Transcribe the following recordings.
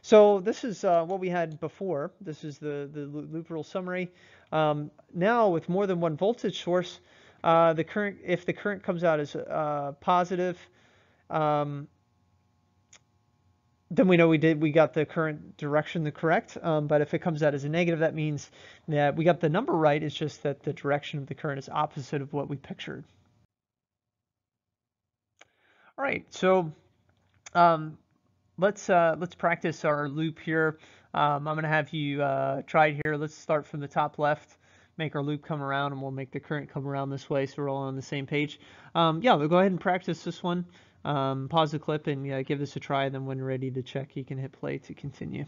So this is what we had before. This is the loop rule summary. Now with more than one voltage source, the current, if the current comes out as positive, um, then we know we got the current direction the correct. But if it comes out as a negative, that means that we got the number right. It's just that the direction of the current is opposite of what we pictured. All right, so um, let's practice our loop here. I'm gonna have you try it here. Let's start from the top left, make our loop come around, and we'll make the current come around this way, so we're all on the same page. Yeah, we'll go ahead and practice this one. Pause the clip and give this a try. Then when you're ready to check, you can hit play to continue.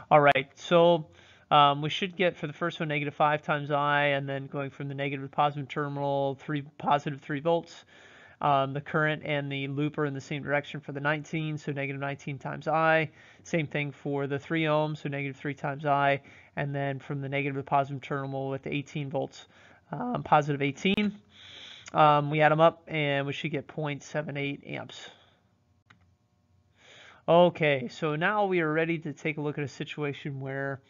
All right, so we should get for the first one -5 times I, and then going from the negative to positive terminal, positive 3 volts. The current and the loop are in the same direction for the 19, so -19 times I. Same thing for the 3 ohms, so -3 times I. And then from the negative to positive terminal with the 18 volts, positive 18. We add them up and we should get 0.78 amps. Okay, so now we are ready to take a look at a situation where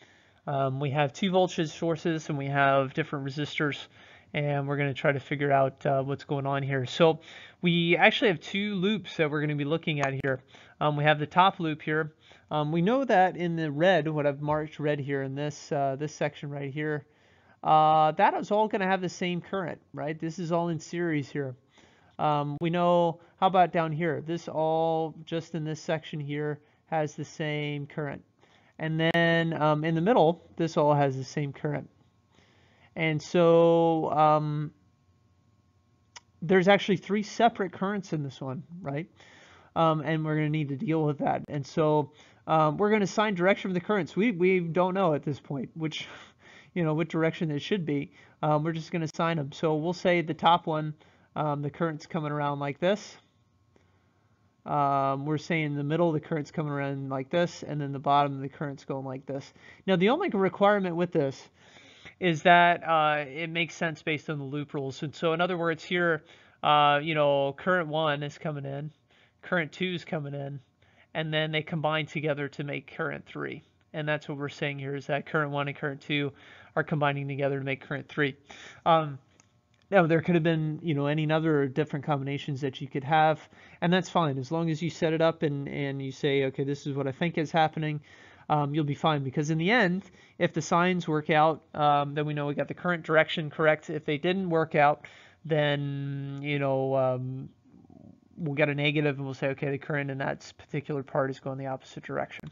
we have 2 voltage sources and we have different resistors, and we're going to try to figure out what's going on here. So we actually have 2 loops that we're going to be looking at here. We have the top loop here. We know that in the red, what I've marked red here in this this section right here, that is all going to have the same current, right? This is all in series here. We know, how about down here? This all, just in this section here, has the same current. And then in the middle, this all has the same current. And so there's actually 3 separate currents in this one, right? And we're going to need to deal with that. And so we're going to assign direction of the currents. We don't know at this point which, what direction it should be. We're just going to assign them. So we'll say the top one, the current's coming around like this. We're saying the middle, the current's coming around like this, and then the bottom, the current's going like this. Now, the only requirement with this is that it makes sense based on the loop rules. And so, in other words, here, current 1 is coming in, current 2 is coming in, and then they combine together to make current 3. And that's what we're saying here, is that current 1 and current 2 are combining together to make current 3. Now, there could have been, any other different combinations that you could have, and that's fine. As long as you set it up and you say, okay, this is what I think is happening, you'll be fine. Because in the end, if the signs work out, then we know we got the current direction correct. If they didn't work out, then, we'll get a negative and we'll say, okay, the current in that particular part is going the opposite direction.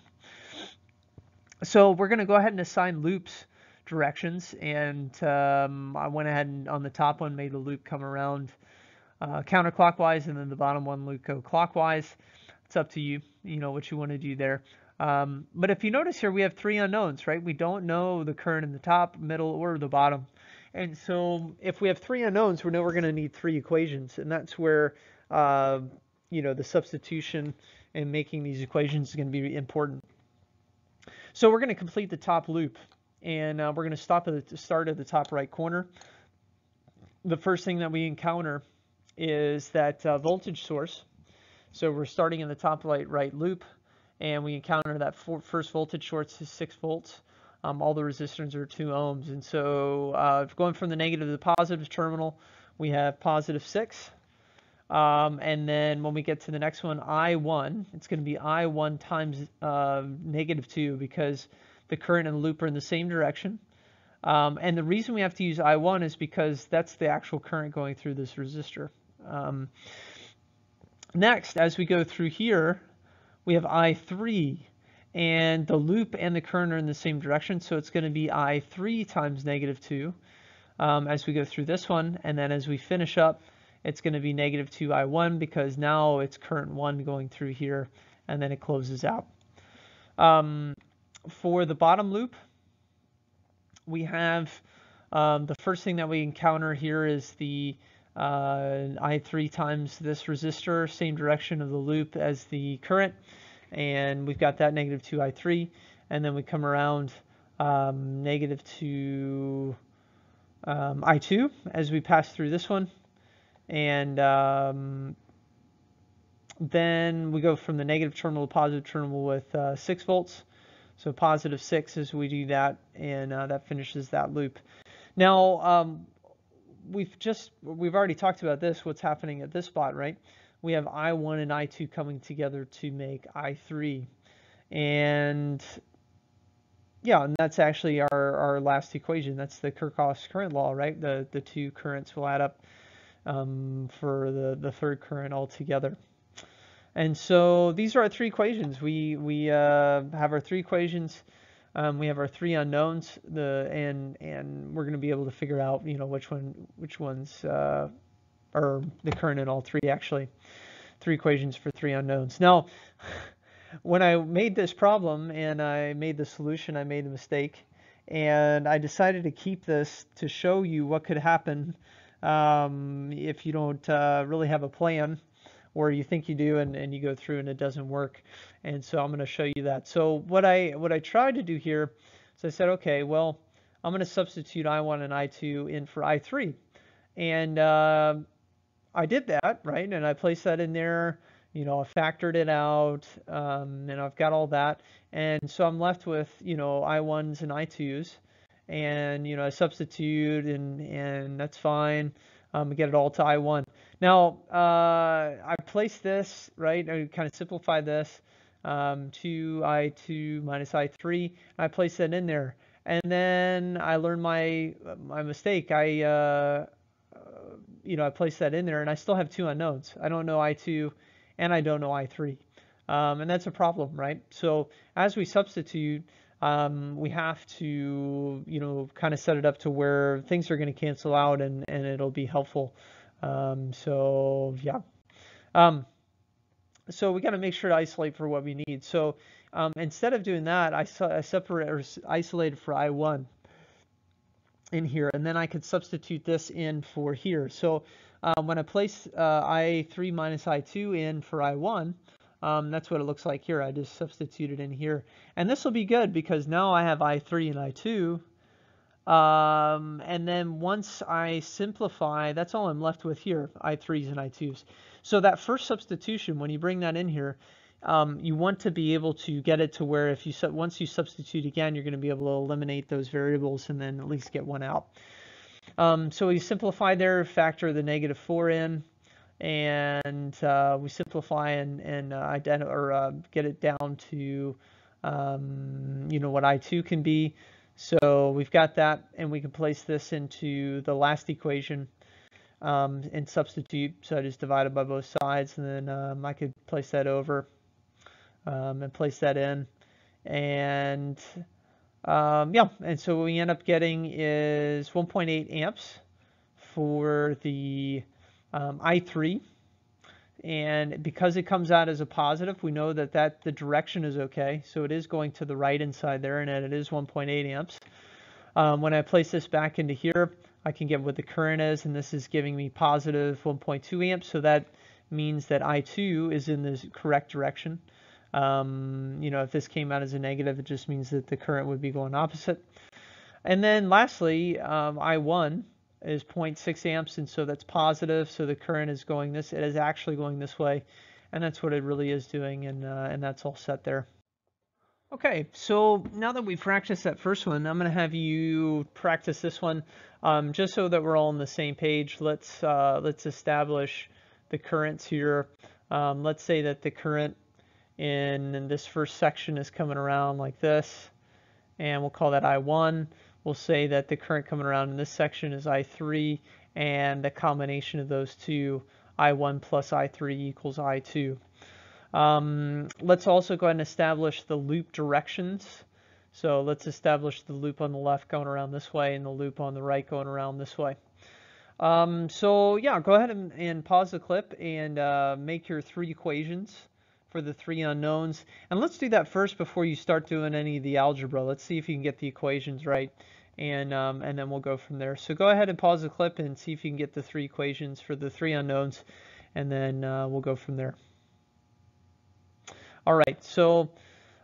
So we're going to go ahead and assign loops directions, and I went ahead and on the top one made the loop come around counterclockwise, and then the bottom one loop go clockwise. It's up to you, what you want to do there. But if you notice here, we have 3 unknowns, right? We don't know the current in the top, middle, or the bottom. And so if we have 3 unknowns, we know we're going to need 3 equations, and that's where the substitution and making these equations is going to be important. So we're going to complete the top loop, and we're going to stop at the start at the top right corner. The first thing that we encounter is that voltage source. So we're starting in the top right loop, and we encounter that first voltage source is 6 volts. All the resistors are 2 ohms, and so going from the negative to the positive terminal, we have positive 6. And then when we get to the next one, I1, it's going to be I1 times -2, because the current and the loop are in the same direction. And the reason we have to use I1 is because that's the actual current going through this resistor. Next, as we go through here, we have I3, and the loop and the current are in the same direction, so it's going to be I3 times -2 as we go through this one. And then as we finish up, it's going to be -2 I1, because now it's current 1 going through here, and then it closes out. For the bottom loop, we have the first thing that we encounter here is the I3 times this resistor, same direction of the loop as the current, and we've got that -2 I3, and then we come around -2 I2 as we pass through this one, and Then we go from the negative terminal to positive terminal with 6 volts. So positive 6 as we do that, and that finishes that loop. Now, we've already talked about this, what's happening at this spot, right? We have I1 and I2 coming together to make I3. And yeah, and that's actually our last equation. That's the Kirchoff's current law, right? The two currents will add up for the third current altogether. And so these are our three equations. We have our three equations. We have our three unknowns. And we're going to be able to figure out which ones are the current in all three, actually. Three equations for three unknowns. Now, when I made this problem and I made the solution, I made a mistake, and I decided to keep this to show you what could happen if you don't really have a plan, or you think you do and you go through and it doesn't work. And so I'm going to show you that. So what I tried to do here is I said, okay, well, I'm going to substitute I1 and I2 in for I3. And I did that, right? And I placed that in there. I factored it out, and I've got all that. And so I'm left with, I1s and I2s. And, I substitute, and that's fine. Get it all to I1. Now, I placed this, right? I kind of simplified this to I2 minus I3. I placed that in there. And then I learned my mistake. I placed that in there, and I still have two unknowns. I don't know I2, and I don't know I3. And that's a problem, right? So as we substitute, we have to, kind of set it up to where things are going to cancel out, and it'll be helpful. So yeah. So we got to make sure to isolate for what we need. So instead of doing that, I separate or isolated for I1 in here, and then I could substitute this in for here. So when I place I3 minus I2 in for I1, that's what it looks like here. I just substituted in here. And this will be good because now I have I3 and I2. And then once I simplify, that's all I'm left with here, I3s and I2s. So that first substitution, when you bring that in here, you want to be able to get it to where if you once you substitute again, you're going to be able to eliminate those variables and then at least get one out. So we simplify there, factor the -4 in, and we simplify and get it down to what I2 can be. So we've got that, and we can place this into the last equation and substitute. So I just divide it by both sides, and then I could place that over and place that in. And yeah, and so what we end up getting is 1.8 amps for the I3. And because it comes out as a positive, we know that the direction is okay. So it is going to the right inside there, and it is 1.8 amps. When I place this back into here, I can get what the current is, and this is giving me positive 1.2 amps. So that means that I2 is in the correct direction. If this came out as a negative, it just means that the current would be going opposite. And then lastly, I1 is 0.6 amps, and so that's positive. So the current is going it is actually going this way, and that's what it really is doing, and that's all set there. Okay, so now that we've practiced that first one, I'm going to have you practice this one, just so that we're all on the same page. Let's establish the currents here. Let's say that the current in this first section is coming around like this, and we'll call that I1. We'll say that the current coming around in this section is I3, and the combination of those two, I1 plus I3 equals I2. Let's also go ahead and establish the loop directions. So let's establish the loop on the left going around this way and the loop on the right going around this way. So yeah, go ahead and pause the clip and make your three equations for the three unknowns. And let's do that first before you start doing any of the algebra. Let's see if you can get the equations right, and then we'll go from there. So go ahead and pause the clip and see if you can get the three equations for the three unknowns, and then we'll go from there. All right, so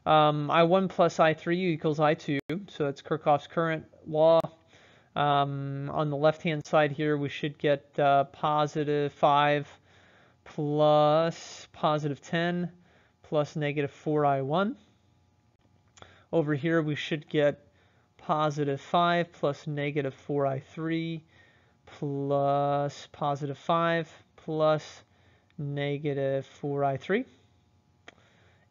I1 plus I3 equals I2, so that's Kirchoff's current law. On the left-hand side here, we should get positive 5 plus positive 10 plus negative 4i1. Over here we should get positive 5 plus negative 4i3 plus positive 5 plus negative 4i3.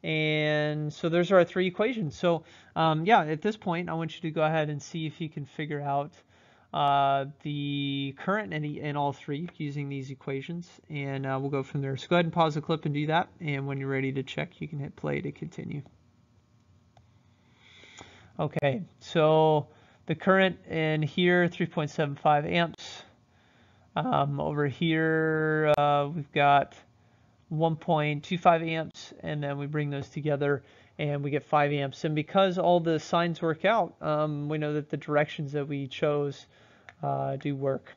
And so those are our three equations. So yeah, at this point, I want you to go ahead and see if you can figure out the current in all three using these equations, and we'll go from there. So go ahead and pause the clip and do that, and when you're ready to check, you can hit play to continue. Okay, so the current in here, 3.75 amps. Over here, we've got 1.25 amps, and then we bring those together and we get 5 amps. And because all the signs work out, we know that the directions that we chose do work.